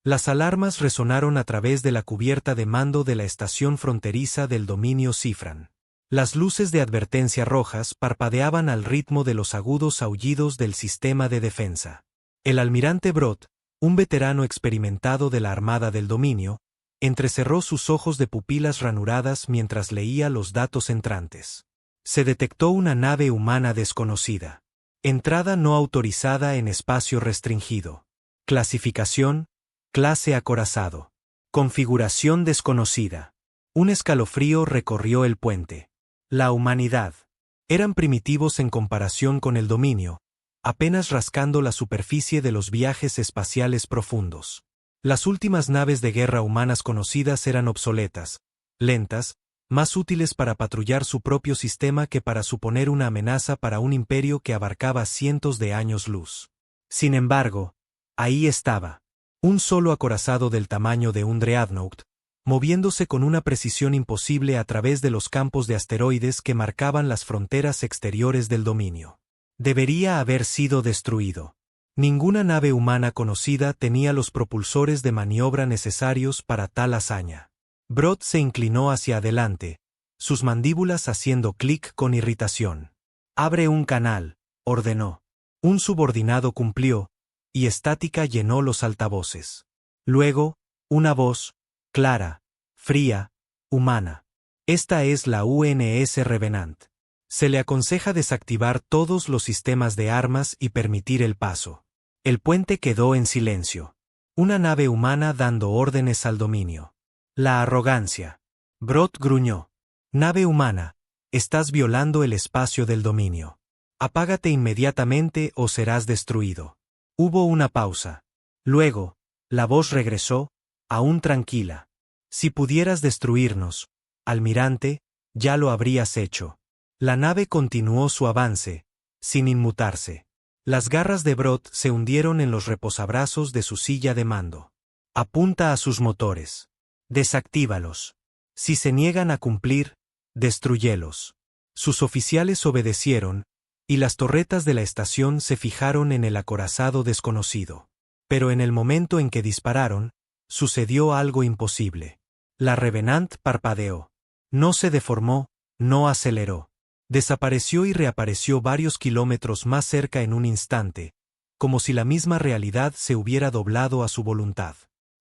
Las alarmas resonaron a través de la cubierta de mando de la estación fronteriza del dominio Cifran. Las luces de advertencia rojas parpadeaban al ritmo de los agudos aullidos del sistema de defensa. El almirante Brod, un veterano experimentado de la Armada del Dominio, entrecerró sus ojos de pupilas ranuradas mientras leía los datos entrantes. Se detectó una nave humana desconocida. Entrada no autorizada en espacio restringido. Clasificación: clase acorazado. Configuración desconocida. Un escalofrío recorrió el puente. La humanidad. Eran primitivos en comparación con el dominio, apenas rascando la superficie de los viajes espaciales profundos. Las últimas naves de guerra humanas conocidas eran obsoletas, lentas, más útiles para patrullar su propio sistema que para suponer una amenaza para un imperio que abarcaba cientos de años luz. Sin embargo, ahí estaba, un solo acorazado del tamaño de un Dreadnought, moviéndose con una precisión imposible a través de los campos de asteroides que marcaban las fronteras exteriores del dominio. Debería haber sido destruido. Ninguna nave humana conocida tenía los propulsores de maniobra necesarios para tal hazaña. Brod se inclinó hacia adelante, sus mandíbulas haciendo clic con irritación. «Abre un canal», ordenó. Un subordinado cumplió, y estática llenó los altavoces. Luego, una voz, clara, fría, humana. «Esta es la UNS Revenant. Se le aconseja desactivar todos los sistemas de armas y permitir el paso». El puente quedó en silencio. Una nave humana dando órdenes al dominio. La arrogancia. Brod gruñó. «Nave humana, estás violando el espacio del dominio. Apágate inmediatamente o serás destruido». Hubo una pausa. Luego, la voz regresó, aún tranquila. «Si pudieras destruirnos, almirante, ya lo habrías hecho». La nave continuó su avance, sin inmutarse. Las garras de Brod se hundieron en los reposabrazos de su silla de mando. «Apunta a sus motores. Desactívalos. Si se niegan a cumplir, destrúyelos». Sus oficiales obedecieron, y las torretas de la estación se fijaron en el acorazado desconocido. Pero en el momento en que dispararon, sucedió algo imposible. La Revenant parpadeó. No se deformó, no aceleró. Desapareció y reapareció varios kilómetros más cerca en un instante, como si la misma realidad se hubiera doblado a su voluntad.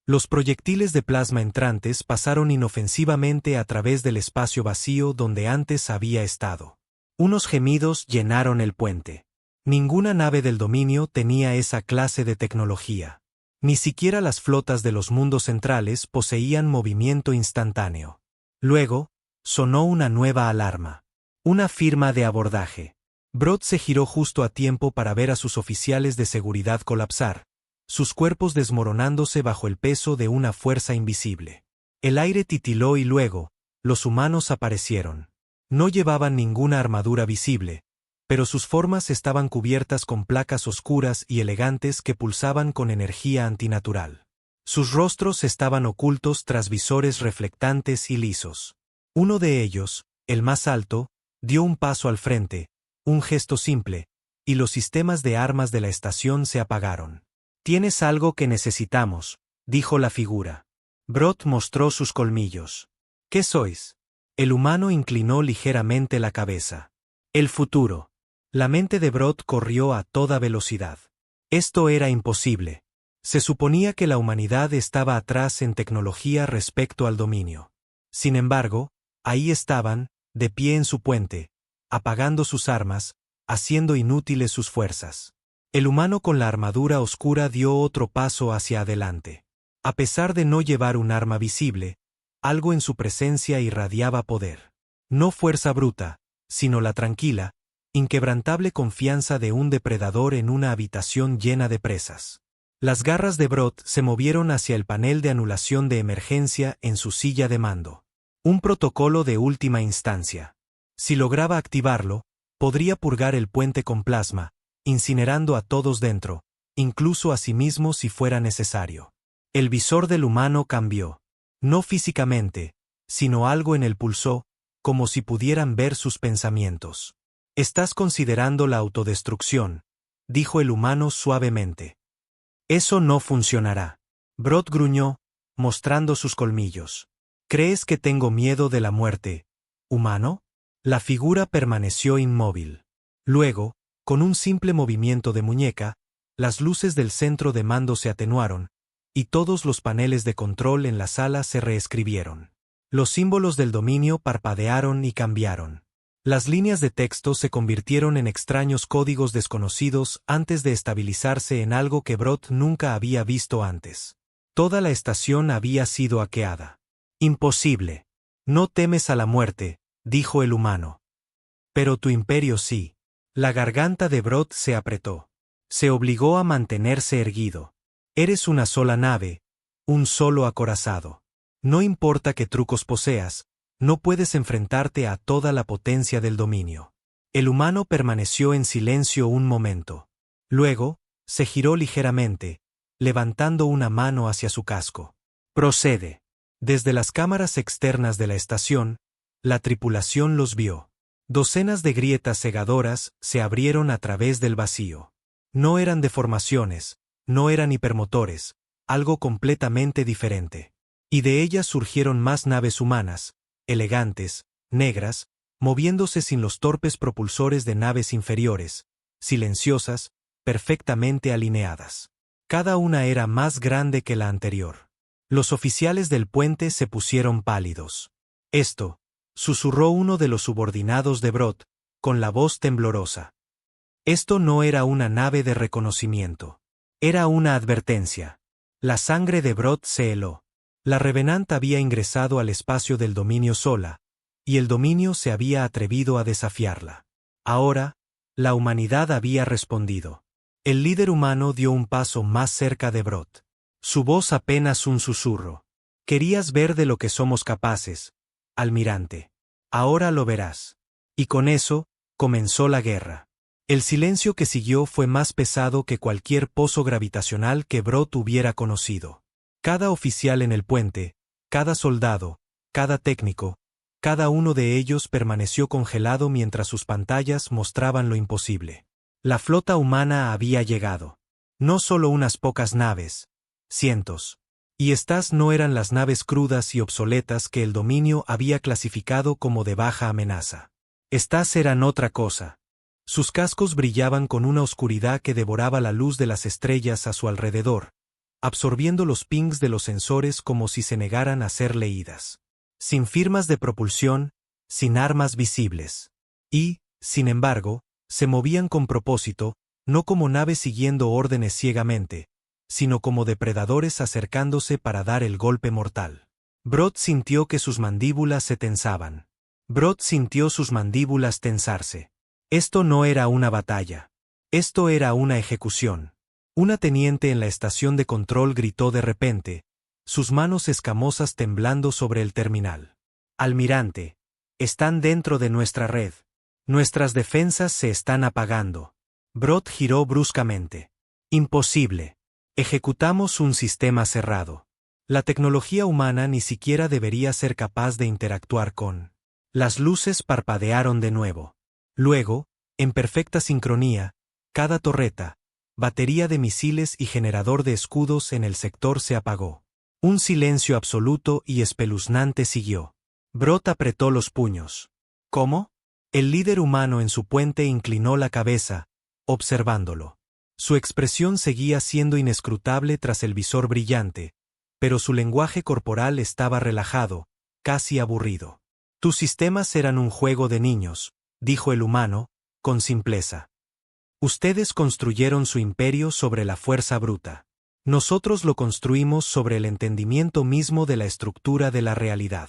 Los proyectiles de plasma entrantes pasaron inofensivamente a través del espacio vacío donde antes había estado. Unos gemidos llenaron el puente. Ninguna nave del dominio tenía esa clase de tecnología. Ni siquiera las flotas de los mundos centrales poseían movimiento instantáneo. Luego, sonó una nueva alarma. Una firma de abordaje. Brod se giró justo a tiempo para ver a sus oficiales de seguridad colapsar, sus cuerpos desmoronándose bajo el peso de una fuerza invisible. El aire titiló y luego, los humanos aparecieron. No llevaban ninguna armadura visible, pero sus formas estaban cubiertas con placas oscuras y elegantes que pulsaban con energía antinatural. Sus rostros estaban ocultos tras visores reflectantes y lisos. Uno de ellos, el más alto, dio un paso al frente, un gesto simple, y los sistemas de armas de la estación se apagaron. «Tienes algo que necesitamos», dijo la figura. Brod mostró sus colmillos. «¿Qué sois?» El humano inclinó ligeramente la cabeza. «El futuro». La mente de Brod corrió a toda velocidad. Esto era imposible. Se suponía que la humanidad estaba atrás en tecnología respecto al dominio. Sin embargo, ahí estaban, de pie en su puente, apagando sus armas, haciendo inútiles sus fuerzas. El humano con la armadura oscura dio otro paso hacia adelante. A pesar de no llevar un arma visible, algo en su presencia irradiaba poder. No fuerza bruta, sino la tranquila, inquebrantable confianza de un depredador en una habitación llena de presas. Las garras de Brod se movieron hacia el panel de anulación de emergencia en su silla de mando. Un protocolo de última instancia. Si lograba activarlo, podría purgar el puente con plasma, incinerando a todos dentro, incluso a sí mismo si fuera necesario. El visor del humano cambió. No físicamente, sino algo en él pulsó, como si pudieran ver sus pensamientos. «Estás considerando la autodestrucción», dijo el humano suavemente. «Eso no funcionará. Brot gruñó, mostrando sus colmillos. ¿Crees que tengo miedo de la muerte, humano? La figura permaneció inmóvil. Luego, con un simple movimiento de muñeca, las luces del centro de mando se atenuaron, y todos los paneles de control en la sala se reescribieron. Los símbolos del dominio parpadearon y cambiaron. Las líneas de texto se convirtieron en extraños códigos desconocidos antes de estabilizarse en algo que Brot nunca había visto antes. Toda la estación había sido hackeada. Imposible. No temes a la muerte, dijo el humano. Pero tu imperio sí. La garganta de Brot se apretó. Se obligó a mantenerse erguido. Eres una sola nave, un solo acorazado. No importa qué trucos poseas, no puedes enfrentarte a toda la potencia del dominio. El humano permaneció en silencio un momento. Luego, se giró ligeramente, levantando una mano hacia su casco. Procede. Desde las cámaras externas de la estación, la tripulación los vio. Docenas de grietas cegadoras se abrieron a través del vacío. No eran deformaciones, no eran hipermotores, algo completamente diferente. Y de ellas surgieron más naves humanas, elegantes, negras, moviéndose sin los torpes propulsores de naves inferiores, silenciosas, perfectamente alineadas. Cada una era más grande que la anterior. Los oficiales del puente se pusieron pálidos. Esto, susurró uno de los subordinados de Brot, con la voz temblorosa. Esto no era una nave de reconocimiento. Era una advertencia. La sangre de Brot se heló. La Revenant había ingresado al espacio del dominio sola, y el dominio se había atrevido a desafiarla. Ahora, la humanidad había respondido. El líder humano dio un paso más cerca de Brot. Su voz apenas un susurro. Querías ver de lo que somos capaces, almirante. Ahora lo verás. Y con eso, comenzó la guerra. El silencio que siguió fue más pesado que cualquier pozo gravitacional que Brot hubiera conocido. Cada oficial en el puente, cada soldado, cada técnico, cada uno de ellos permaneció congelado mientras sus pantallas mostraban lo imposible. La flota humana había llegado. No solo unas pocas naves, cientos. Y estas no eran las naves crudas y obsoletas que el dominio había clasificado como de baja amenaza. Estas eran otra cosa. Sus cascos brillaban con una oscuridad que devoraba la luz de las estrellas a su alrededor, absorbiendo los pings de los sensores como si se negaran a ser leídas. Sin firmas de propulsión, sin armas visibles. Y, sin embargo, se movían con propósito, no como naves siguiendo órdenes ciegamente, sino como depredadores acercándose para dar el golpe mortal. Brot sintió que sus mandíbulas se tensaban. Brot sintió sus mandíbulas tensarse. Esto no era una batalla. Esto era una ejecución. Una teniente en la estación de control gritó de repente, sus manos escamosas temblando sobre el terminal. Almirante, están dentro de nuestra red. Nuestras defensas se están apagando. Brot giró bruscamente. Imposible. Ejecutamos un sistema cerrado. La tecnología humana ni siquiera debería ser capaz de interactuar con. Las luces parpadearon de nuevo. Luego, en perfecta sincronía, cada torreta, batería de misiles y generador de escudos en el sector se apagó. Un silencio absoluto y espeluznante siguió. Brot apretó los puños. ¿Cómo? El líder humano en su puente inclinó la cabeza, observándolo. Su expresión seguía siendo inescrutable tras el visor brillante, pero su lenguaje corporal estaba relajado, casi aburrido. Tus sistemas eran un juego de niños, dijo el humano, con simpleza. Ustedes construyeron su imperio sobre la fuerza bruta. Nosotros lo construimos sobre el entendimiento mismo de la estructura de la realidad.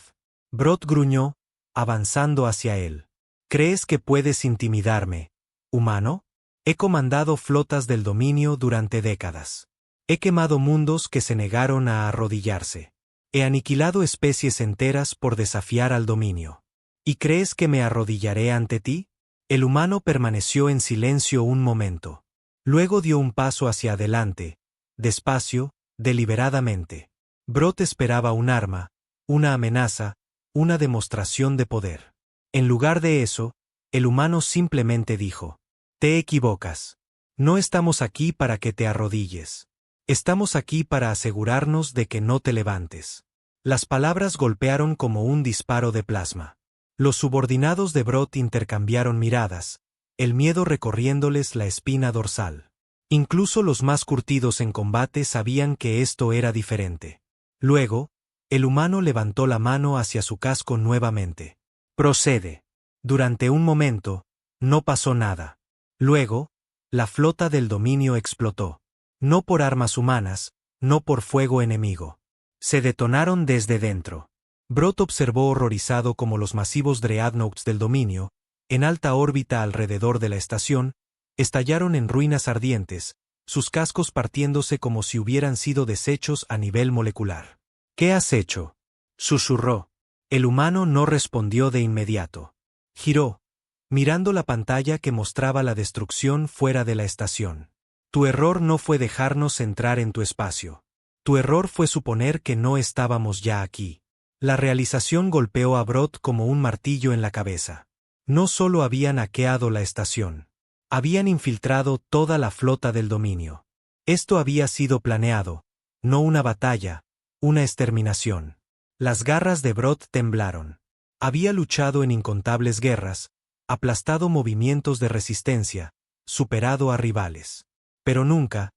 Brot gruñó, avanzando hacia él. ¿Crees que puedes intimidarme, humano? He comandado flotas del dominio durante décadas. He quemado mundos que se negaron a arrodillarse. He aniquilado especies enteras por desafiar al dominio. ¿Y crees que me arrodillaré ante ti? El humano permaneció en silencio un momento. Luego dio un paso hacia adelante, despacio, deliberadamente. Brot esperaba un arma, una amenaza, una demostración de poder. En lugar de eso, el humano simplemente dijo: «Te equivocas. No estamos aquí para que te arrodilles. Estamos aquí para asegurarnos de que no te levantes. Las palabras golpearon como un disparo de plasma. Los subordinados de Brod intercambiaron miradas, el miedo recorriéndoles la espina dorsal. Incluso los más curtidos en combate sabían que esto era diferente. Luego, el humano levantó la mano hacia su casco nuevamente. Procede. Durante un momento, no pasó nada. Luego, la flota del dominio explotó. No por armas humanas, no por fuego enemigo. Se detonaron desde dentro. Brod observó horrorizado cómo los masivos dreadnoughts del dominio, en alta órbita alrededor de la estación, estallaron en ruinas ardientes, sus cascos partiéndose como si hubieran sido deshechos a nivel molecular. ¿Qué has hecho?, susurró. El humano no respondió de inmediato. Giró, mirando la pantalla que mostraba la destrucción fuera de la estación. Tu error no fue dejarnos entrar en tu espacio. Tu error fue suponer que no estábamos ya aquí. La realización golpeó a Brod como un martillo en la cabeza. No solo habían hackeado la estación. Habían infiltrado toda la flota del dominio. Esto había sido planeado, no una batalla, una exterminación. Las garras de Brod temblaron. Había luchado en incontables guerras, aplastado movimientos de resistencia, superado a rivales. Pero nunca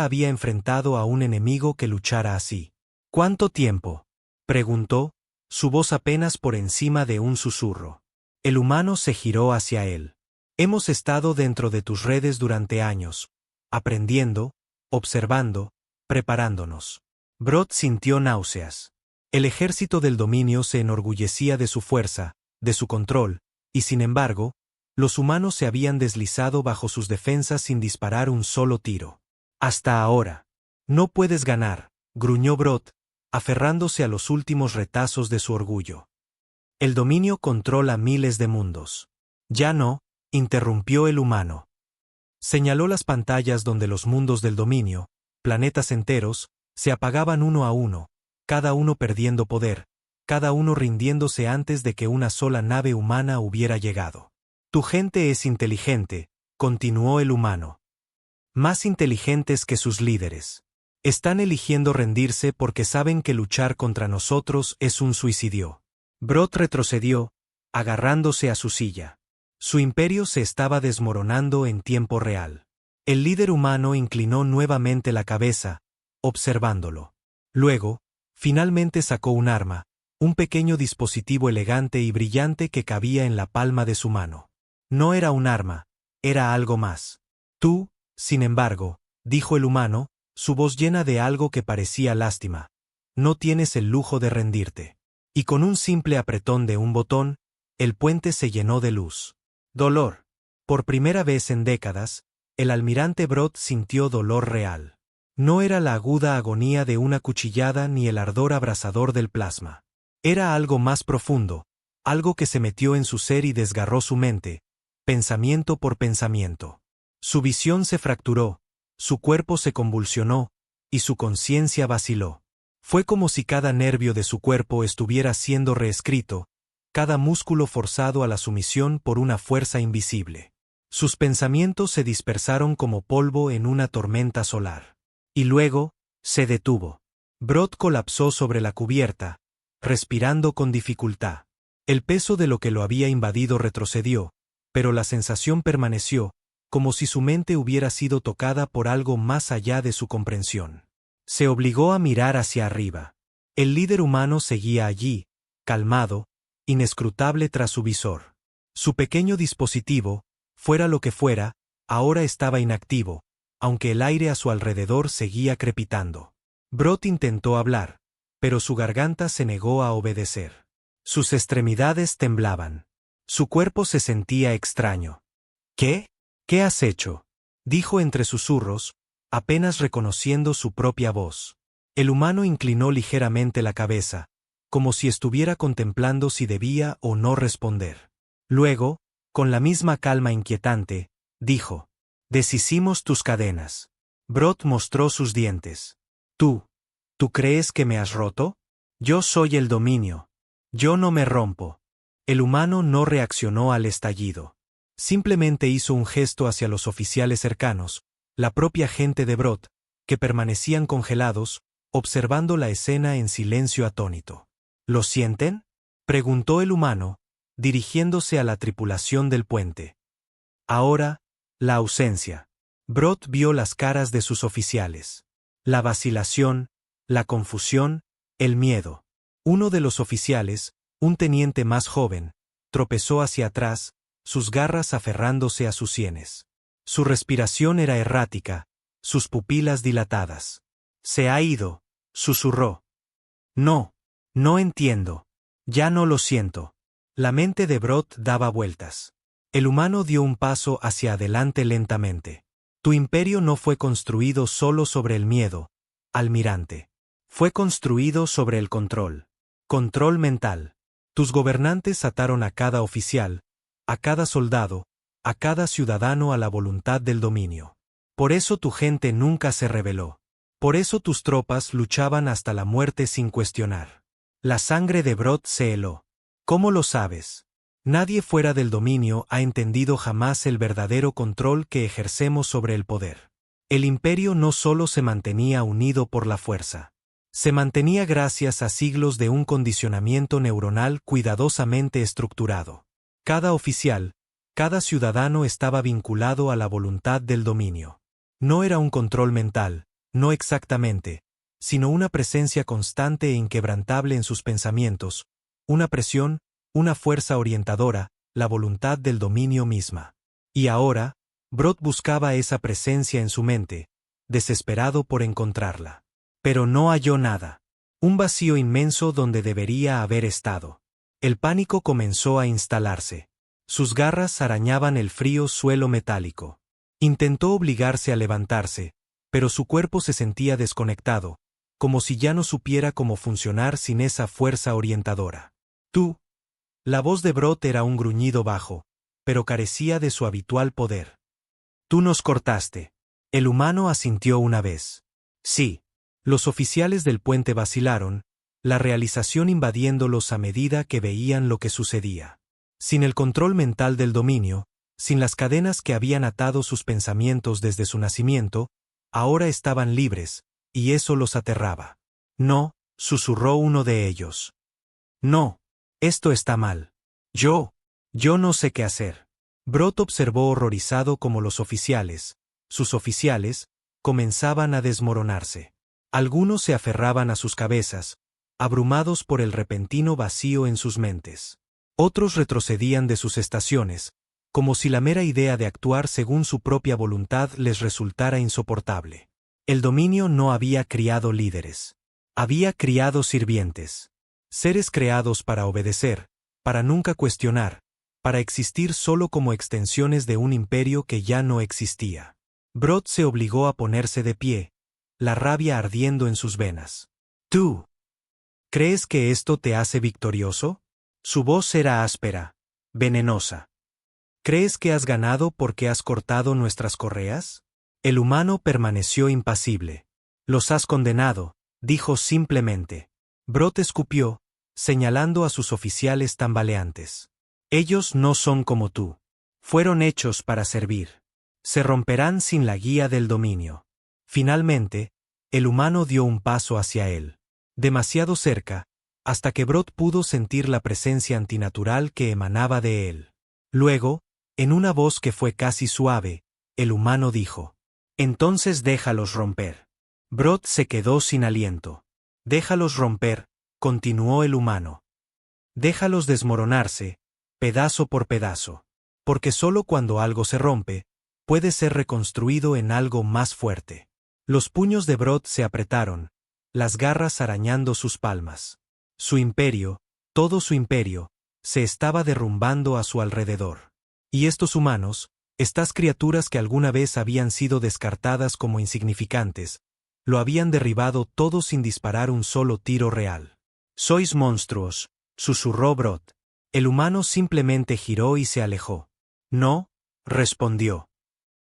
había enfrentado a un enemigo que luchara así. ¿Cuánto tiempo?, preguntó, su voz apenas por encima de un susurro. El humano se giró hacia él. Hemos estado dentro de tus redes durante años, aprendiendo, observando, preparándonos. Brod sintió náuseas. El ejército del dominio se enorgullecía de su fuerza, de su control, y sin embargo, los humanos se habían deslizado bajo sus defensas sin disparar un solo tiro. Hasta ahora. No puedes ganar, gruñó Brod, aferrándose a los últimos retazos de su orgullo. El dominio controla miles de mundos. Ya no, interrumpió el humano. Señaló las pantallas donde los mundos del dominio, planetas enteros, se apagaban uno a uno, cada uno perdiendo poder, cada uno rindiéndose antes de que una sola nave humana hubiera llegado. Tu gente es inteligente, continuó el humano. Más inteligentes que sus líderes. Están eligiendo rendirse porque saben que luchar contra nosotros es un suicidio. Brod retrocedió, agarrándose a su silla. Su imperio se estaba desmoronando en tiempo real. El líder humano inclinó nuevamente la cabeza, observándolo. Luego, finalmente sacó un arma, un pequeño dispositivo elegante y brillante que cabía en la palma de su mano. No era un arma, era algo más. Tú, sin embargo, dijo el humano, su voz llena de algo que parecía lástima, no tienes el lujo de rendirte. Y con un simple apretón de un botón, el puente se llenó de luz. Dolor. Por primera vez en décadas, el almirante Brod sintió dolor real. No era la aguda agonía de una cuchillada ni el ardor abrasador del plasma. Era algo más profundo, algo que se metió en su ser y desgarró su mente, pensamiento por pensamiento. Su visión se fracturó, su cuerpo se convulsionó, y su conciencia vaciló. Fue como si cada nervio de su cuerpo estuviera siendo reescrito, cada músculo forzado a la sumisión por una fuerza invisible. Sus pensamientos se dispersaron como polvo en una tormenta solar. Y luego, se detuvo. Brod colapsó sobre la cubierta, respirando con dificultad. El peso de lo que lo había invadido retrocedió, pero la sensación permaneció, como si su mente hubiera sido tocada por algo más allá de su comprensión. Se obligó a mirar hacia arriba. El líder humano seguía allí, calmado, inescrutable tras su visor. Su pequeño dispositivo, fuera lo que fuera, ahora estaba inactivo, aunque el aire a su alrededor seguía crepitando. Brod intentó hablar, pero su garganta se negó a obedecer. Sus extremidades temblaban. Su cuerpo se sentía extraño. ¿Qué? ¿Qué has hecho?, dijo entre susurros, apenas reconociendo su propia voz. El humano inclinó ligeramente la cabeza, como si estuviera contemplando si debía o no responder. Luego, con la misma calma inquietante, dijo: «Deshicimos tus cadenas». Brod mostró sus dientes. ¿Tú crees que me has roto? Yo soy el dominio. Yo no me rompo». El humano no reaccionó al estallido. Simplemente hizo un gesto hacia los oficiales cercanos, la propia gente de Brod, que permanecían congelados, observando la escena en silencio atónito. ¿Lo sienten?, preguntó el humano, dirigiéndose a la tripulación del puente. Ahora, la ausencia. Brod vio las caras de sus oficiales. La vacilación, la confusión, el miedo. Uno de los oficiales, un teniente más joven, tropezó hacia atrás, sus garras aferrándose a sus sienes. Su respiración era errática, sus pupilas dilatadas. «Se ha ido», susurró. «No, no entiendo. Ya no lo siento». La mente de Brod daba vueltas. El humano dio un paso hacia adelante lentamente. «Tu imperio no fue construido solo sobre el miedo, almirante. Fue construido sobre el control. Control mental. Tus gobernantes ataron a cada oficial, a cada soldado, a cada ciudadano a la voluntad del dominio. Por eso tu gente nunca se rebeló. Por eso tus tropas luchaban hasta la muerte sin cuestionar». La sangre de Brod se heló. «¿Cómo lo sabes? Nadie fuera del dominio ha entendido jamás el verdadero control que ejercemos sobre el poder. El imperio no solo se mantenía unido por la fuerza. Se mantenía gracias a siglos de un condicionamiento neuronal cuidadosamente estructurado. Cada oficial, cada ciudadano estaba vinculado a la voluntad del dominio. No era un control mental, no exactamente, sino una presencia constante e inquebrantable en sus pensamientos, una presión, una fuerza orientadora, la voluntad del dominio misma. Y ahora, Brod buscaba esa presencia en su mente, desesperado por encontrarla. Pero no halló nada. Un vacío inmenso donde debería haber estado. El pánico comenzó a instalarse. Sus garras arañaban el frío suelo metálico. Intentó obligarse a levantarse, pero su cuerpo se sentía desconectado, como si ya no supiera cómo funcionar sin esa fuerza orientadora. «Tú». La voz de Brod era un gruñido bajo, pero carecía de su habitual poder. «Tú nos cortaste». El humano asintió una vez. «Sí». Los oficiales del puente vacilaron, la realización invadiéndolos a medida que veían lo que sucedía. Sin el control mental del dominio, sin las cadenas que habían atado sus pensamientos desde su nacimiento, ahora estaban libres, y eso los aterraba. «No», susurró uno de ellos. «No. Esto está mal. Yo no sé qué hacer». Brod observó horrorizado cómo los oficiales, sus oficiales, comenzaban a desmoronarse. Algunos se aferraban a sus cabezas, abrumados por el repentino vacío en sus mentes. Otros retrocedían de sus estaciones, como si la mera idea de actuar según su propia voluntad les resultara insoportable. El dominio no había criado líderes. Había criado sirvientes. Seres creados para obedecer, para nunca cuestionar, para existir solo como extensiones de un imperio que ya no existía. Brod se obligó a ponerse de pie, la rabia ardiendo en sus venas. «¿Tú crees que esto te hace victorioso?» Su voz era áspera, venenosa. «¿Crees que has ganado porque has cortado nuestras correas?» El humano permaneció impasible. «Los has condenado», dijo simplemente. Brod escupió, señalando a sus oficiales tambaleantes. «Ellos no son como tú. Fueron hechos para servir. Se romperán sin la guía del dominio». Finalmente, el humano dio un paso hacia él. Demasiado cerca, hasta que Brod pudo sentir la presencia antinatural que emanaba de él. Luego, en una voz que fue casi suave, el humano dijo: «Entonces déjalos romper». Brod se quedó sin aliento. «Déjalos romper», continuó el humano. «Déjalos desmoronarse, pedazo por pedazo. Porque solo cuando algo se rompe, puede ser reconstruido en algo más fuerte». Los puños de Brod se apretaron, las garras arañando sus palmas. Su imperio, todo su imperio, se estaba derrumbando a su alrededor. Y estos humanos, estas criaturas que alguna vez habían sido descartadas como insignificantes, lo habían derribado todo sin disparar un solo tiro real. «Sois monstruos», susurró Brod. El humano simplemente giró y se alejó. «No», respondió.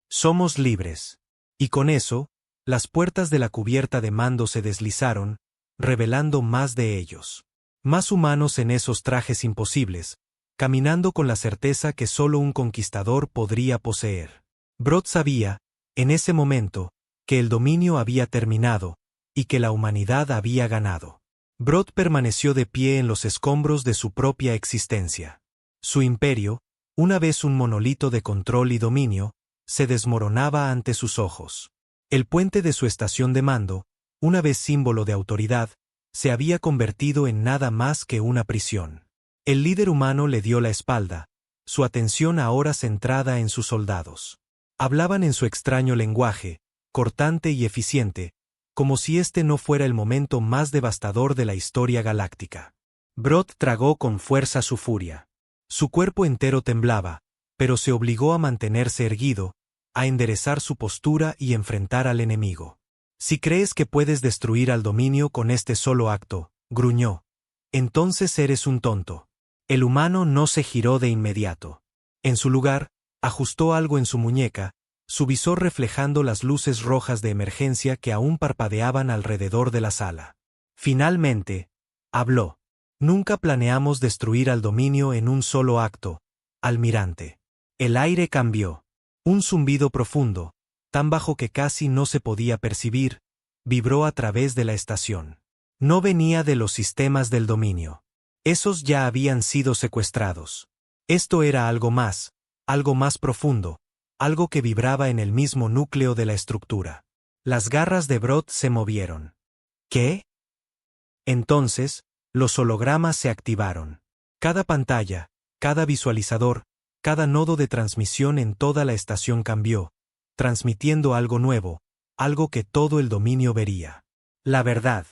«Somos libres». Y con eso, las puertas de la cubierta de mando se deslizaron, revelando más de ellos. Más humanos en esos trajes imposibles, caminando con la certeza que solo un conquistador podría poseer. Brod sabía, en ese momento, que el dominio había terminado, y que la humanidad había ganado. Brod permaneció de pie en los escombros de su propia existencia. Su imperio, una vez un monolito de control y dominio, se desmoronaba ante sus ojos. El puente de su estación de mando, una vez símbolo de autoridad, se había convertido en nada más que una prisión. El líder humano le dio la espalda, su atención ahora centrada en sus soldados. Hablaban en su extraño lenguaje, cortante y eficiente, como si este no fuera el momento más devastador de la historia galáctica. Brod tragó con fuerza su furia. Su cuerpo entero temblaba, pero se obligó a mantenerse erguido, a enderezar su postura y enfrentar al enemigo. Si crees que puedes destruir al dominio con este solo acto, gruñó, entonces eres un tonto. El humano no se giró de inmediato. En su lugar, ajustó algo en su muñeca, su visor reflejando las luces rojas de emergencia que aún parpadeaban alrededor de la sala. Finalmente, habló. Nunca planeamos destruir al dominio en un solo acto, almirante. El aire cambió. Un zumbido profundo, tan bajo que casi no se podía percibir, vibró a través de la estación. No venía de los sistemas del dominio. Esos ya habían sido secuestrados. Esto era algo más profundo, algo que vibraba en el mismo núcleo de la estructura. Las garras de Brod se movieron. ¿Qué? Entonces, los hologramas se activaron. Cada pantalla, cada visualizador, cada nodo de transmisión en toda la estación cambió, transmitiendo algo nuevo, algo que todo el dominio vería. La verdad.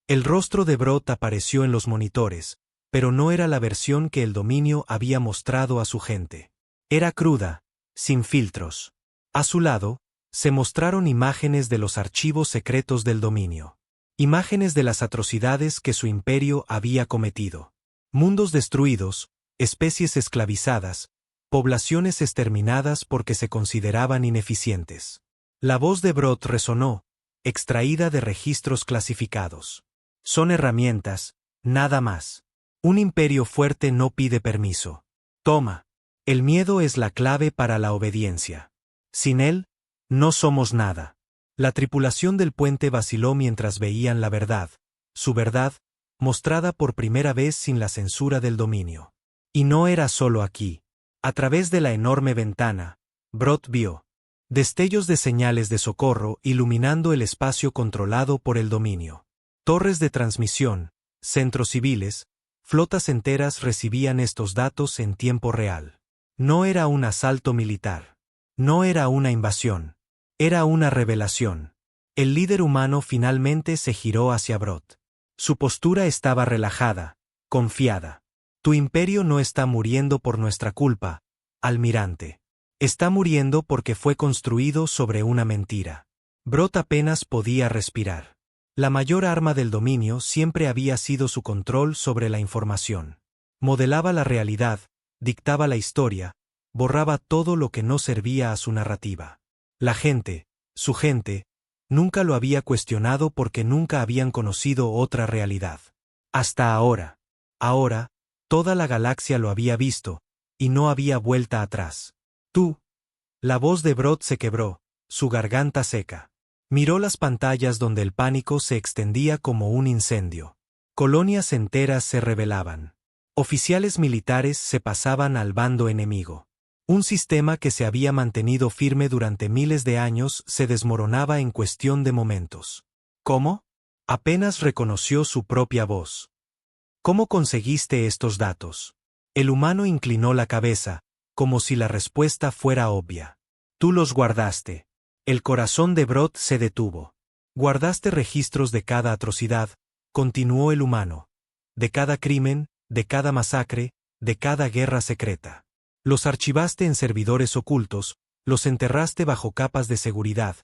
El rostro de Brod apareció en los monitores, pero no era la versión que el dominio había mostrado a su gente. Era cruda, sin filtros. A su lado, se mostraron imágenes de los archivos secretos del dominio. Imágenes de las atrocidades que su imperio había cometido. Mundos destruidos, especies esclavizadas, poblaciones exterminadas porque se consideraban ineficientes. La voz de Brod resonó, extraída de registros clasificados. Son herramientas, nada más. Un imperio fuerte no pide permiso. Toma. El miedo es la clave para la obediencia. Sin él, no somos nada. La tripulación del puente vaciló mientras veían la verdad, su verdad, mostrada por primera vez sin la censura del dominio. Y no era solo aquí. A través de la enorme ventana, Brod vio destellos de señales de socorro iluminando el espacio controlado por el dominio. Torres de transmisión, centros civiles, flotas enteras recibían estos datos en tiempo real. No era un asalto militar. No era una invasión. Era una revelación. El líder humano finalmente se giró hacia Brod. Su postura estaba relajada, confiada. Tu imperio no está muriendo por nuestra culpa, almirante. Está muriendo porque fue construido sobre una mentira. Brod apenas podía respirar. La mayor arma del dominio siempre había sido su control sobre la información. Modelaba la realidad, dictaba la historia, borraba todo lo que no servía a su narrativa. La gente, su gente, nunca lo había cuestionado porque nunca habían conocido otra realidad. Hasta ahora. Ahora, toda la galaxia lo había visto, y no había vuelta atrás. Tú. La voz de Brod se quebró, su garganta seca. Miró las pantallas donde el pánico se extendía como un incendio. Colonias enteras se rebelaban. Oficiales militares se pasaban al bando enemigo. Un sistema que se había mantenido firme durante miles de años se desmoronaba en cuestión de momentos. ¿Cómo? Apenas reconoció su propia voz. ¿Cómo conseguiste estos datos? El humano inclinó la cabeza, como si la respuesta fuera obvia. Tú los guardaste. El corazón de Brod se detuvo. Guardaste registros de cada atrocidad, continuó el humano. De cada crimen, de cada masacre, de cada guerra secreta. Los archivaste en servidores ocultos, los enterraste bajo capas de seguridad,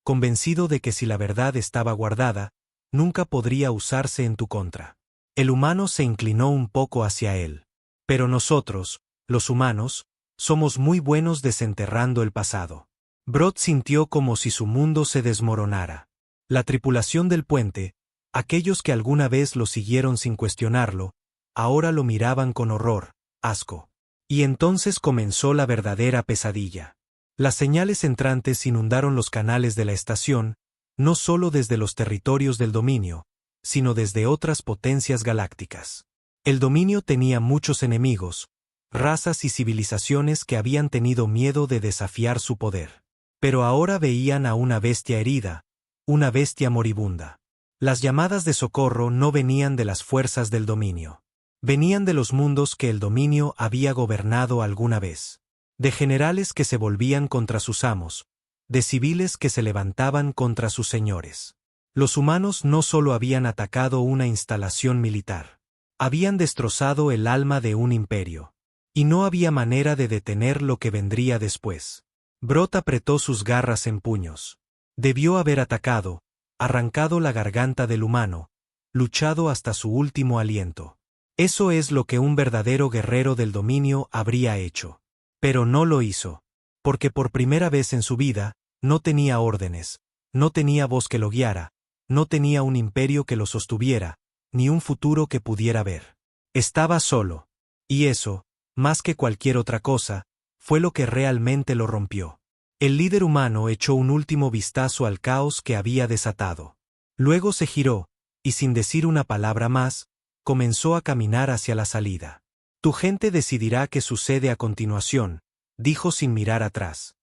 convencido de que si la verdad estaba guardada, nunca podría usarse en tu contra. El humano se inclinó un poco hacia él. Pero nosotros, los humanos, somos muy buenos desenterrando el pasado. Brod sintió como si su mundo se desmoronara. La tripulación del puente, aquellos que alguna vez lo siguieron sin cuestionarlo, ahora lo miraban con horror, asco. Y entonces comenzó la verdadera pesadilla. Las señales entrantes inundaron los canales de la estación, no solo desde los territorios del dominio, sino desde otras potencias galácticas. El dominio tenía muchos enemigos, razas y civilizaciones que habían tenido miedo de desafiar su poder. Pero ahora veían a una bestia herida, una bestia moribunda. Las llamadas de socorro no venían de las fuerzas del dominio. Venían de los mundos que el dominio había gobernado alguna vez. De generales que se volvían contra sus amos, de civiles que se levantaban contra sus señores. Los humanos no solo habían atacado una instalación militar. Habían destrozado el alma de un imperio. Y no había manera de detener lo que vendría después. Brot apretó sus garras en puños. Debió haber atacado, arrancado la garganta del humano, luchado hasta su último aliento. Eso es lo que un verdadero guerrero del dominio habría hecho. Pero no lo hizo. Porque por primera vez en su vida, no tenía órdenes, no tenía voz que lo guiara, no tenía un imperio que lo sostuviera, ni un futuro que pudiera ver. Estaba solo. Y eso, más que cualquier otra cosa, fue lo que realmente lo rompió. El líder humano echó un último vistazo al caos que había desatado. Luego se giró, y sin decir una palabra más, comenzó a caminar hacia la salida. Tu gente decidirá qué sucede a continuación, dijo sin mirar atrás.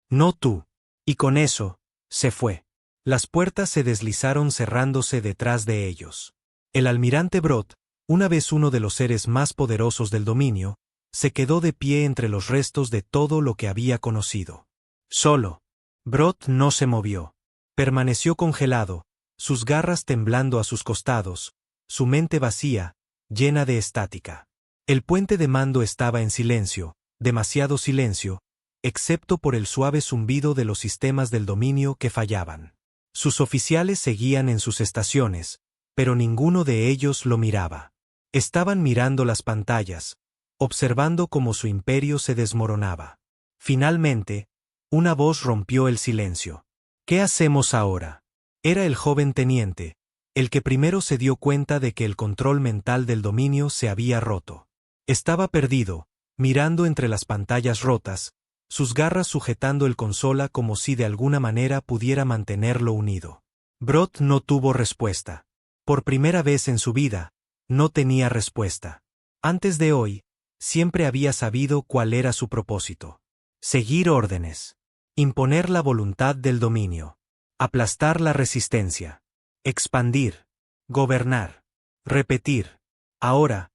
No tú. Y con eso, se fue. Las puertas se deslizaron cerrándose detrás de ellos. El almirante Brot, una vez uno de los seres más poderosos del dominio, se quedó de pie entre los restos de todo lo que había conocido. Solo. Brot no se movió. Permaneció congelado, sus garras temblando a sus costados, su mente vacía, llena de estática. El puente de mando estaba en silencio, demasiado silencio, excepto por el suave zumbido de los sistemas del dominio que fallaban. Sus oficiales seguían en sus estaciones, pero ninguno de ellos lo miraba. Estaban mirando las pantallas, observando cómo su imperio se desmoronaba. Finalmente, una voz rompió el silencio. ¿Qué hacemos ahora? Era el joven teniente, el que primero se dio cuenta de que el control mental del dominio se había roto. Estaba perdido, mirando entre las pantallas rotas, sus garras sujetando el consola como si de alguna manera pudiera mantenerlo unido. Brot no tuvo respuesta. Por primera vez en su vida, no tenía respuesta. Antes de hoy, siempre había sabido cuál era su propósito. Seguir órdenes. Imponer la voluntad del dominio. Aplastar la resistencia. Expandir. Gobernar. Repetir. Ahora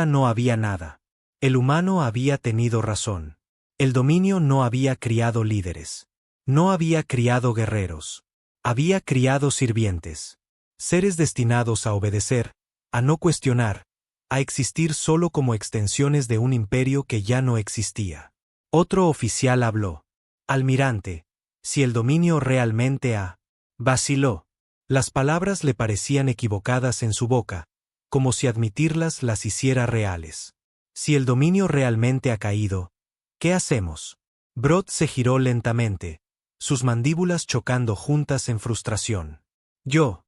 no había nada. El humano había tenido razón. El dominio no había criado líderes. No había criado guerreros. Había criado sirvientes. Seres destinados a obedecer, a no cuestionar, a existir solo como extensiones de un imperio que ya no existía. Otro oficial habló. Almirante, si el dominio realmente ha... Vaciló. Las palabras le parecían equivocadas en su boca, como si admitirlas las hiciera reales. Si el dominio realmente ha caído, ¿qué hacemos? Brot se giró lentamente, sus mandíbulas chocando juntas en frustración. Yo.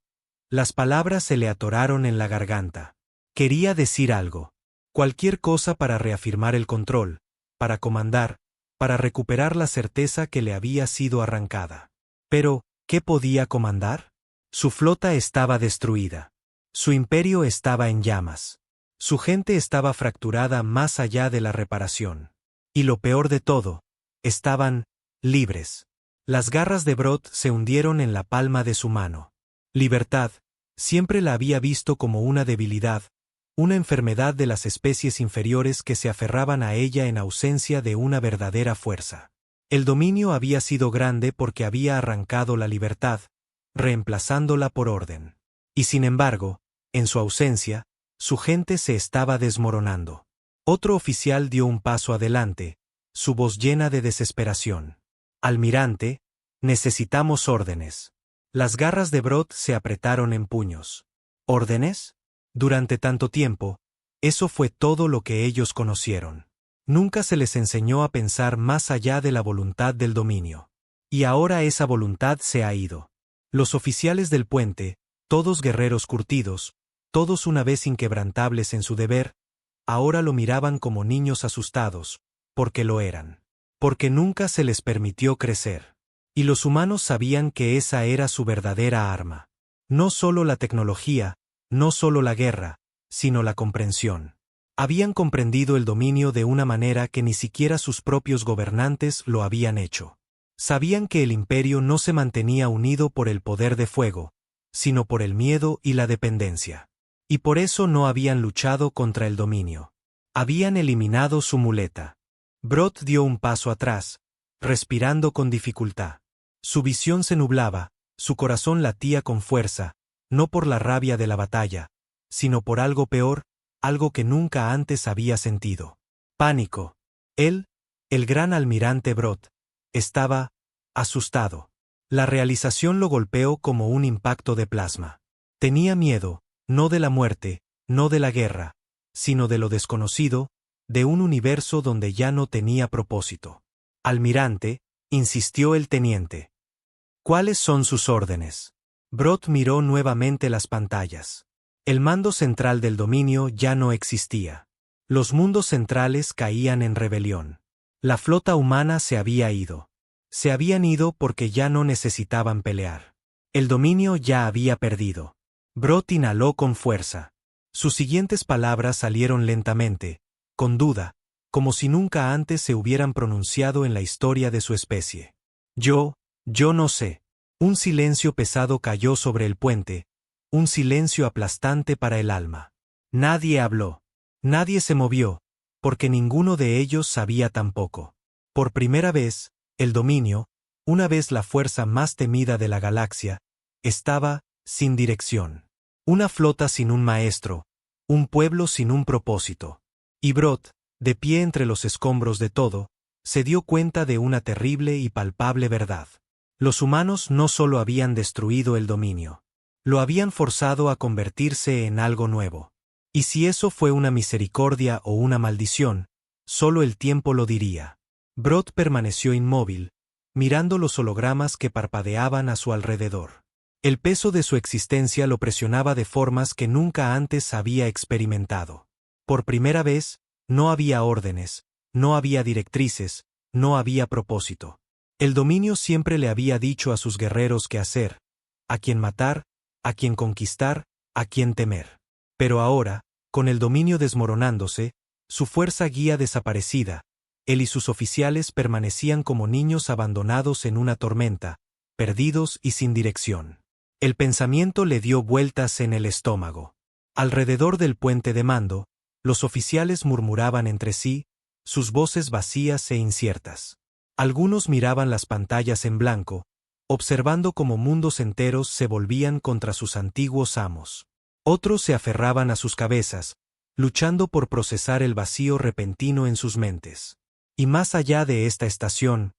Las palabras se le atoraron en la garganta. Quería decir algo. Cualquier cosa para reafirmar el control, para comandar, para recuperar la certeza que le había sido arrancada. Pero, ¿qué podía comandar? Su flota estaba destruida. Su imperio estaba en llamas. Su gente estaba fracturada más allá de la reparación. Y lo peor de todo, estaban libres. Las garras de Brot se hundieron en la palma de su mano. Libertad, siempre la había visto como una debilidad, una enfermedad de las especies inferiores que se aferraban a ella en ausencia de una verdadera fuerza. El dominio había sido grande porque había arrancado la libertad, reemplazándola por orden. Y sin embargo, en su ausencia, su gente se estaba desmoronando. Otro oficial dio un paso adelante, su voz llena de desesperación. Almirante, necesitamos órdenes. Las garras de Brot se apretaron en puños. ¿Órdenes? Durante tanto tiempo, eso fue todo lo que ellos conocieron. Nunca se les enseñó a pensar más allá de la voluntad del dominio. Y ahora esa voluntad se ha ido. Los oficiales del puente, todos guerreros curtidos, todos una vez inquebrantables en su deber, ahora lo miraban como niños asustados, porque lo eran. Porque nunca se les permitió crecer. Y los humanos sabían que esa era su verdadera arma. No solo la tecnología, no solo la guerra, sino la comprensión. Habían comprendido el dominio de una manera que ni siquiera sus propios gobernantes lo habían hecho. Sabían que el imperio no se mantenía unido por el poder de fuego, sino por el miedo y la dependencia. Y por eso no habían luchado contra el dominio. Habían eliminado su muleta. Brot dio un paso atrás, respirando con dificultad. Su visión se nublaba, su corazón latía con fuerza, no por la rabia de la batalla, sino por algo peor, algo que nunca antes había sentido. Pánico. Él, el gran almirante Brot, estaba asustado. La realización lo golpeó como un impacto de plasma. Tenía miedo, no de la muerte, no de la guerra, sino de lo desconocido, de un universo donde ya no tenía propósito. Almirante, insistió el teniente. ¿Cuáles son sus órdenes? Brot miró nuevamente las pantallas. El mando central del dominio ya no existía. Los mundos centrales caían en rebelión. La flota humana se había ido. Se habían ido porque ya no necesitaban pelear. El dominio ya había perdido. Brot inhaló con fuerza. Sus siguientes palabras salieron lentamente, con duda, como si nunca antes se hubieran pronunciado en la historia de su especie. Yo no sé. Un silencio pesado cayó sobre el puente, un silencio aplastante para el alma. Nadie habló. Nadie se movió, porque ninguno de ellos sabía tampoco. Por primera vez, el dominio, una vez la fuerza más temida de la galaxia, estaba sin dirección. Una flota sin un maestro, un pueblo sin un propósito. Y Brot, de pie entre los escombros de todo, se dio cuenta de una terrible y palpable verdad. Los humanos no solo habían destruido el dominio, lo habían forzado a convertirse en algo nuevo. Y si eso fue una misericordia o una maldición, solo el tiempo lo diría. Brot permaneció inmóvil, mirando los hologramas que parpadeaban a su alrededor. El peso de su existencia lo presionaba de formas que nunca antes había experimentado. Por primera vez, no había órdenes, no había directrices, no había propósito. El dominio siempre le había dicho a sus guerreros qué hacer, a quién matar, a quién conquistar, a quién temer. Pero ahora, con el dominio desmoronándose, su fuerza guía desaparecida, él y sus oficiales permanecían como niños abandonados en una tormenta, perdidos y sin dirección. El pensamiento le dio vueltas en el estómago. Alrededor del puente de mando, los oficiales murmuraban entre sí, sus voces vacías e inciertas. Algunos miraban las pantallas en blanco, observando cómo mundos enteros se volvían contra sus antiguos amos. Otros se aferraban a sus cabezas, luchando por procesar el vacío repentino en sus mentes. Y más allá de esta estación,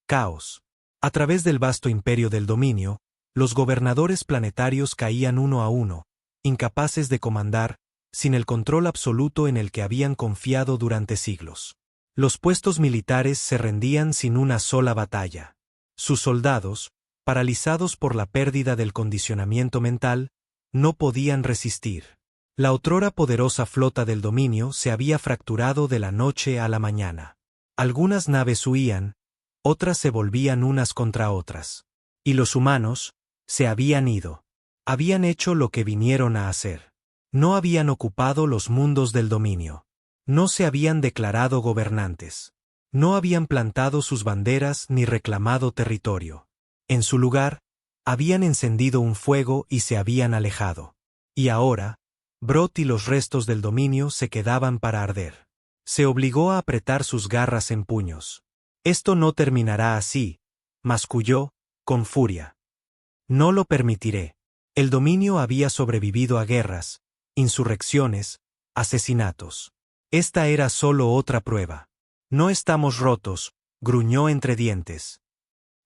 caos. A través del vasto imperio del dominio, los gobernadores planetarios caían uno a uno, incapaces de comandar, sin el control absoluto en el que habían confiado durante siglos. Los puestos militares se rendían sin una sola batalla. Sus soldados, paralizados por la pérdida del condicionamiento mental, no podían resistir. La otrora poderosa flota del dominio se había fracturado de la noche a la mañana. Algunas naves huían, otras se volvían unas contra otras. Y los humanos se habían ido. Habían hecho lo que vinieron a hacer. No habían ocupado los mundos del dominio. No se habían declarado gobernantes. No habían plantado sus banderas ni reclamado territorio. En su lugar, habían encendido un fuego y se habían alejado. Y ahora, Brot y los restos del dominio se quedaban para arder. Se obligó a apretar sus garras en puños. Esto no terminará así, masculló, con furia. No lo permitiré. El dominio había sobrevivido a guerras, insurrecciones, asesinatos. Esta era solo otra prueba. No estamos rotos, gruñó entre dientes.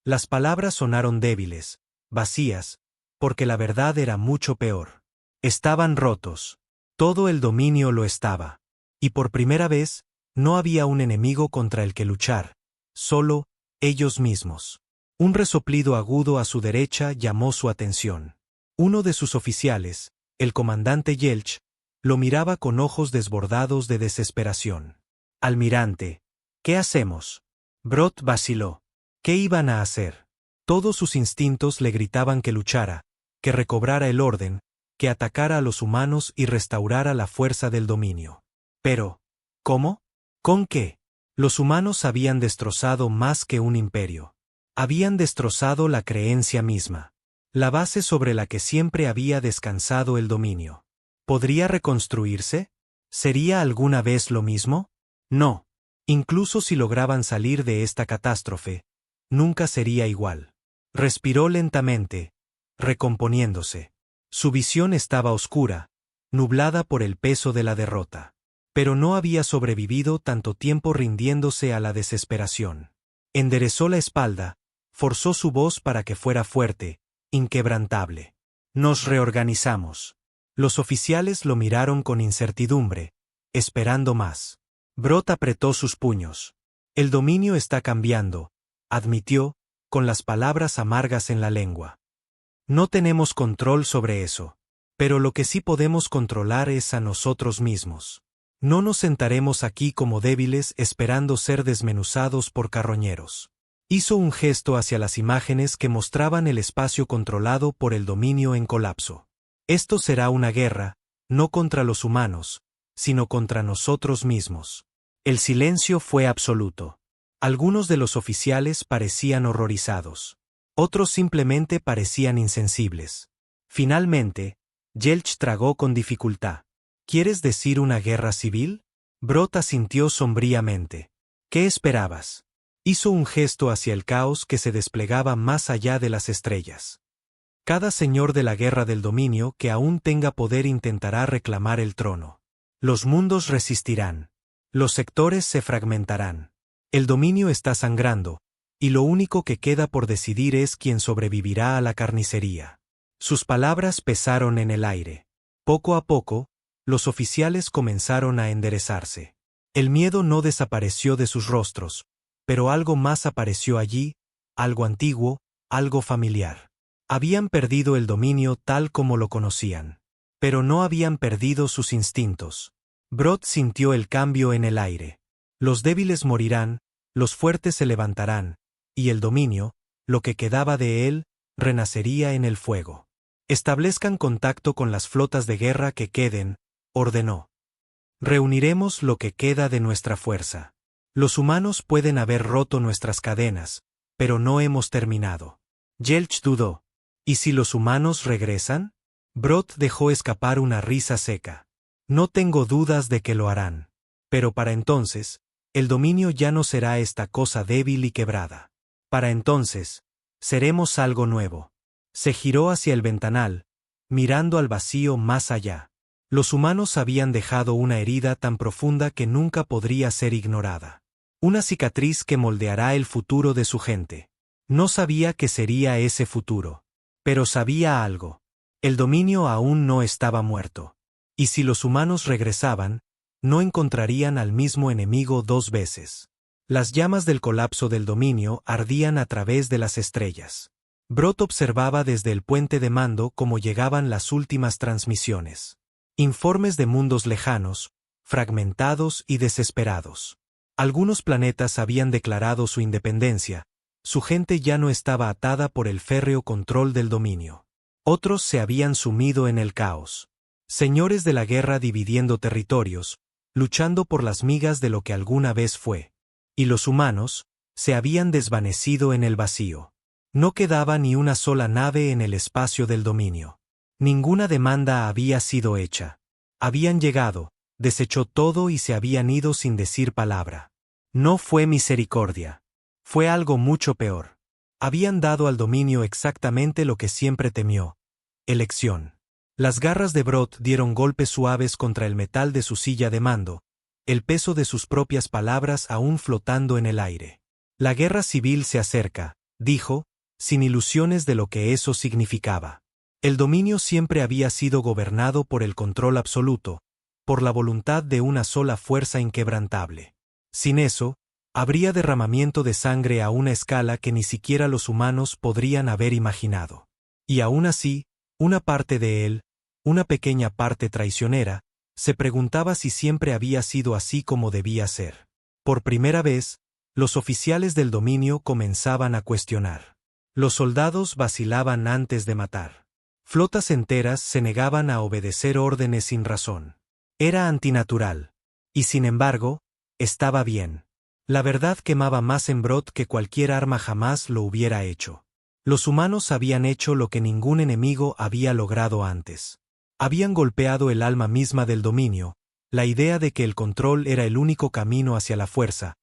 Las palabras sonaron débiles, vacías, porque la verdad era mucho peor. Estaban rotos. Todo el dominio lo estaba. Y por primera vez, no había un enemigo contra el que luchar, solo ellos mismos. Un resoplido agudo a su derecha llamó su atención. Uno de sus oficiales, el comandante Yelch, lo miraba con ojos desbordados de desesperación. Almirante, ¿qué hacemos? Brot vaciló. ¿Qué iban a hacer? Todos sus instintos le gritaban que luchara, que recobrara el orden, que atacara a los humanos y restaurara la fuerza del dominio. Pero, ¿cómo? ¿Con qué? Los humanos habían destrozado más que un imperio. Habían destrozado la creencia misma, la base sobre la que siempre había descansado el dominio. ¿Podría reconstruirse? ¿Sería alguna vez lo mismo? No. Incluso si lograban salir de esta catástrofe, nunca sería igual. Respiró lentamente, recomponiéndose. Su visión estaba oscura, nublada por el peso de la derrota. Pero no había sobrevivido tanto tiempo rindiéndose a la desesperación. Enderezó la espalda, forzó su voz para que fuera fuerte, inquebrantable. Nos reorganizamos. Los oficiales lo miraron con incertidumbre, esperando más. Brot apretó sus puños. El dominio está cambiando, admitió, con las palabras amargas en la lengua. No tenemos control sobre eso. Pero lo que sí podemos controlar es a nosotros mismos. No nos sentaremos aquí como débiles esperando ser desmenuzados por carroñeros. Hizo un gesto hacia las imágenes que mostraban el espacio controlado por el dominio en colapso. Esto será una guerra, no contra los humanos, sino contra nosotros mismos. El silencio fue absoluto. Algunos de los oficiales parecían horrorizados. Otros simplemente parecían insensibles. Finalmente, Yelch tragó con dificultad. ¿Quieres decir una guerra civil? Brot asintió sombríamente. ¿Qué esperabas? Hizo un gesto hacia el caos que se desplegaba más allá de las estrellas. Cada señor de la guerra del dominio que aún tenga poder intentará reclamar el trono. Los mundos resistirán. Los sectores se fragmentarán. El dominio está sangrando, y lo único que queda por decidir es quién sobrevivirá a la carnicería. Sus palabras pesaron en el aire. Poco a poco, los oficiales comenzaron a enderezarse. El miedo no desapareció de sus rostros, pero algo más apareció allí, algo antiguo, algo familiar. Habían perdido el dominio tal como lo conocían. Pero no habían perdido sus instintos. Brot sintió el cambio en el aire. Los débiles morirán, los fuertes se levantarán, y el dominio, lo que quedaba de él, renacería en el fuego. Establezcan contacto con las flotas de guerra que queden, ordenó. Reuniremos lo que queda de nuestra fuerza. Los humanos pueden haber roto nuestras cadenas, pero no hemos terminado. Yelch dudó. ¿Y si los humanos regresan? Brot dejó escapar una risa seca. No tengo dudas de que lo harán. Pero para entonces, el dominio ya no será esta cosa débil y quebrada. Para entonces, seremos algo nuevo. Se giró hacia el ventanal, mirando al vacío más allá. Los humanos habían dejado una herida tan profunda que nunca podría ser ignorada. Una cicatriz que moldeará el futuro de su gente. No sabía qué sería ese futuro. Pero sabía algo. El dominio aún no estaba muerto. Y si los humanos regresaban, no encontrarían al mismo enemigo dos veces. Las llamas del colapso del dominio ardían a través de las estrellas. Brot observaba desde el puente de mando cómo llegaban las últimas transmisiones. Informes de mundos lejanos, fragmentados y desesperados. Algunos planetas habían declarado su independencia, su gente ya no estaba atada por el férreo control del dominio. Otros se habían sumido en el caos. Señores de la guerra dividiendo territorios, luchando por las migas de lo que alguna vez fue. Y los humanos, se habían desvanecido en el vacío. No quedaba ni una sola nave en el espacio del dominio. Ninguna demanda había sido hecha. Habían llegado, desechó todo y se habían ido sin decir palabra. No fue misericordia. Fue algo mucho peor. Habían dado al dominio exactamente lo que siempre temió: elección. Las garras de Brot dieron golpes suaves contra el metal de su silla de mando, el peso de sus propias palabras aún flotando en el aire. La guerra civil se acerca, dijo, sin ilusiones de lo que eso significaba. El dominio siempre había sido gobernado por el control absoluto, por la voluntad de una sola fuerza inquebrantable. Sin eso, habría derramamiento de sangre a una escala que ni siquiera los humanos podrían haber imaginado. Y aún así, una parte de él, una pequeña parte traicionera, se preguntaba si siempre había sido así como debía ser. Por primera vez, los oficiales del dominio comenzaban a cuestionar. Los soldados vacilaban antes de matar. Flotas enteras se negaban a obedecer órdenes sin razón. Era antinatural. Y sin embargo, estaba bien. La verdad quemaba más en Brod que cualquier arma jamás lo hubiera hecho. Los humanos habían hecho lo que ningún enemigo había logrado antes. Habían golpeado el alma misma del dominio, la idea de que el control era el único camino hacia la fuerza,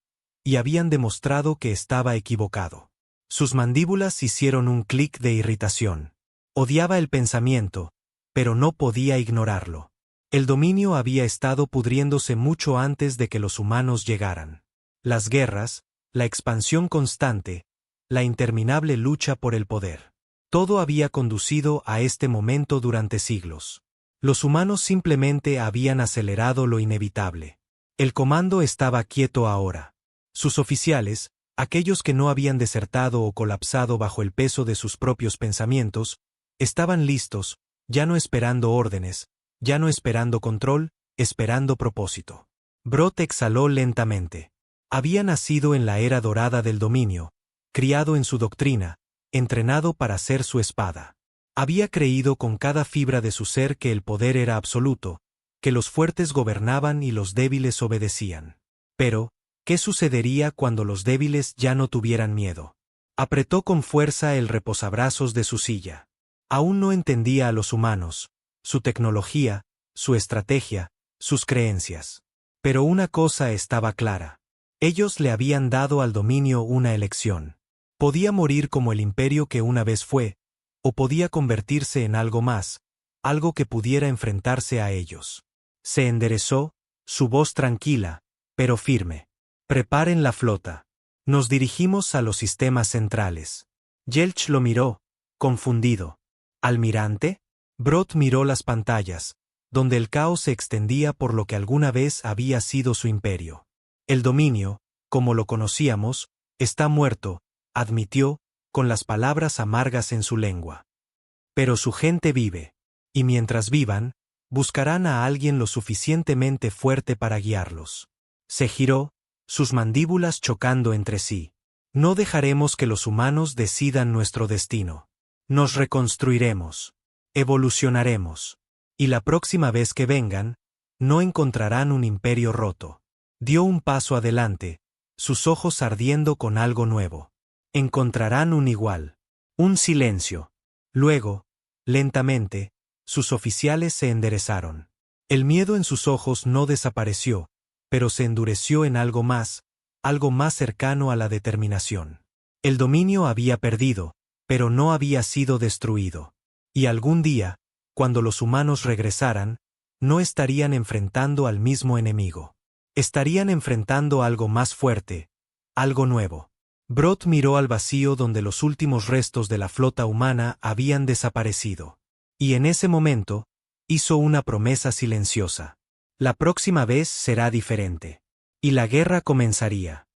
y habían demostrado que estaba equivocado. Sus mandíbulas hicieron un clic de irritación. Odiaba el pensamiento, pero no podía ignorarlo. El dominio había estado pudriéndose mucho antes de que los humanos llegaran. Las guerras, la expansión constante, la interminable lucha por el poder. Todo había conducido a este momento durante siglos. Los humanos simplemente habían acelerado lo inevitable. El comando estaba quieto ahora. Sus oficiales, aquellos que no habían desertado o colapsado bajo el peso de sus propios pensamientos, estaban listos, ya no esperando órdenes, ya no esperando control, esperando propósito. Brod exhaló lentamente. Había nacido en la era dorada del dominio, criado en su doctrina, entrenado para ser su espada. Había creído con cada fibra de su ser que el poder era absoluto, que los fuertes gobernaban y los débiles obedecían. Pero, ¿qué sucedería cuando los débiles ya no tuvieran miedo? Apretó con fuerza el reposabrazos de su silla. Aún no entendía a los humanos, su tecnología, su estrategia, sus creencias. Pero una cosa estaba clara. Ellos le habían dado al dominio una elección. Podía morir como el imperio que una vez fue, o podía convertirse en algo más, algo que pudiera enfrentarse a ellos. Se enderezó, su voz tranquila, pero firme. Preparen la flota. Nos dirigimos a los sistemas centrales. Yelch lo miró, confundido. ¿Almirante? Brod miró las pantallas, donde el caos se extendía por lo que alguna vez había sido su imperio. El dominio, como lo conocíamos, está muerto, admitió, con las palabras amargas en su lengua. Pero su gente vive, y mientras vivan, buscarán a alguien lo suficientemente fuerte para guiarlos. Se giró, sus mandíbulas chocando entre sí. No dejaremos que los humanos decidan nuestro destino. Nos reconstruiremos. Evolucionaremos. Y la próxima vez que vengan, no encontrarán un imperio roto. Dio un paso adelante, sus ojos ardiendo con algo nuevo. Encontrarán un igual. Un silencio. Luego, lentamente, sus oficiales se enderezaron. El miedo en sus ojos no desapareció, pero se endureció en algo más cercano a la determinación. El dominio había perdido, pero no había sido destruido. Y algún día, cuando los humanos regresaran, no estarían enfrentando al mismo enemigo. Estarían enfrentando algo más fuerte, algo nuevo. Brod miró al vacío donde los últimos restos de la flota humana habían desaparecido. Y en ese momento, hizo una promesa silenciosa. La próxima vez será diferente. Y la guerra comenzaría.